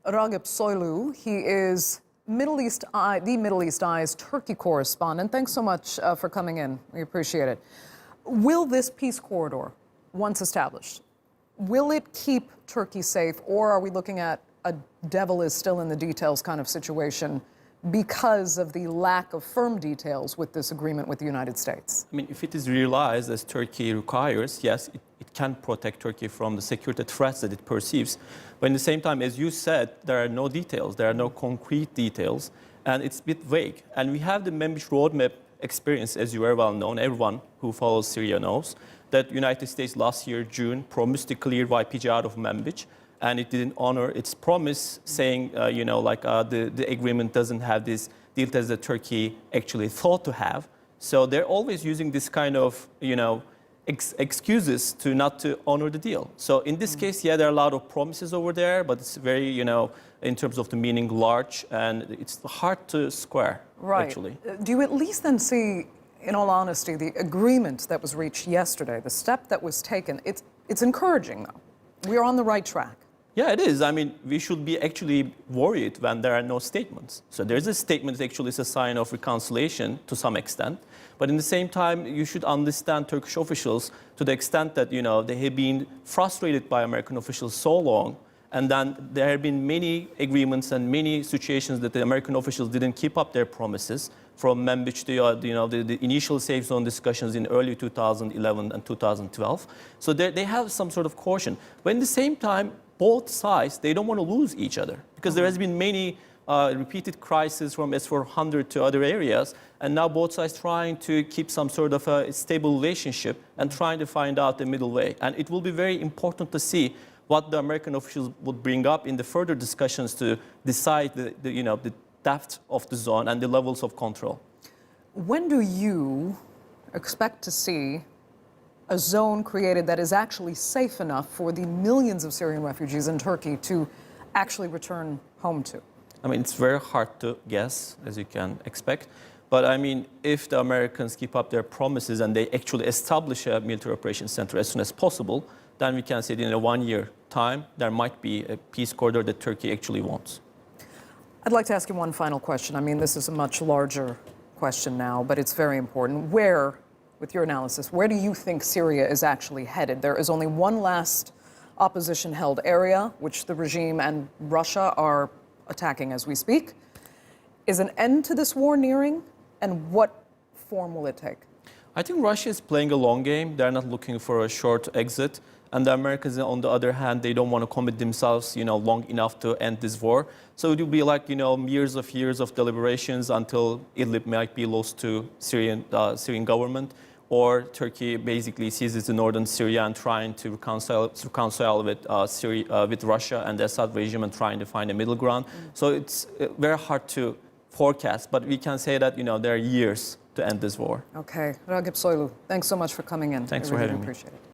Ragip Soylu. He is the Middle East Eye's Turkey correspondent. Thanks so much for coming in. We appreciate it. Will this peace corridor, once established, will it keep Turkey safe, or are we looking at a devil is still in the details kind of situation because of the lack of firm details with this agreement with the United States? I mean, if it is realized as Turkey requires, yes, it can protect Turkey from the security threats that it perceives. But at the same time, as you said, there are no details, there are no concrete details, and it's a bit vague. And we have the Manbij roadmap experience, as you very well know, everyone who follows Syria knows, that the United States last year, June, promised to clear YPG out of Manbij, and it didn't honor its promise, saying, the agreement doesn't have these details that Turkey actually thought to have. So they're always using this kind of, excuses to not to honor the deal. So in this case, yeah, there are a lot of promises over there, but it's very, in terms of the meaning, large, and it's hard to square, right. Actually. Do you at least then see, in all honesty, the agreement that was reached yesterday, the step that was taken, it's encouraging, though. We are on the right track. Yeah, it is. I mean, we should be actually worried when there are no statements. So there's a statement actually is a sign of reconciliation to some extent. But in the same time, you should understand Turkish officials to the extent that, they have been frustrated by American officials so long. And then there have been many agreements and many situations that the American officials didn't keep up their promises, from Manbij to the initial safe zone discussions in early 2011 and 2012. So they have some sort of caution. But at the same time, both sides, they don't want to lose each other, because there has been many repeated crises from S-400 to other areas, and now both sides trying to keep some sort of a stable relationship and trying to find out the middle way. And it will be very important to see what the American officials would bring up in the further discussions to decide the depth of the zone and the levels of control. When do you expect to see a zone created that is actually safe enough for the millions of Syrian refugees in Turkey to actually return home to? I mean, it's very hard to guess, as you can expect. But I mean, if the Americans keep up their promises and they actually establish a military operations center as soon as possible, then we can say that in a 1 year time, there might be a peace corridor that Turkey actually wants. I'd like to ask you one final question. I mean, this is a much larger question now, but it's very important. With your analysis, where do you think Syria is actually headed? There is only one last opposition-held area, which the regime and Russia are attacking as we speak. Is an end to this war nearing, and what form will it take? I think Russia is playing a long game. They're not looking for a short exit. And the Americans, on the other hand, they don't want to commit themselves, long enough to end this war. So it will be like, years of deliberations until Idlib might be lost to Syrian government, or Turkey basically seizes the northern Syria and trying to reconcile with Russia and the Assad regime and trying to find a middle ground. So it's very hard to forecast, but we can say that, there are years to end this war. Okay. Ragip Soylu, thanks so much for coming in. Thanks for having me. Appreciate it.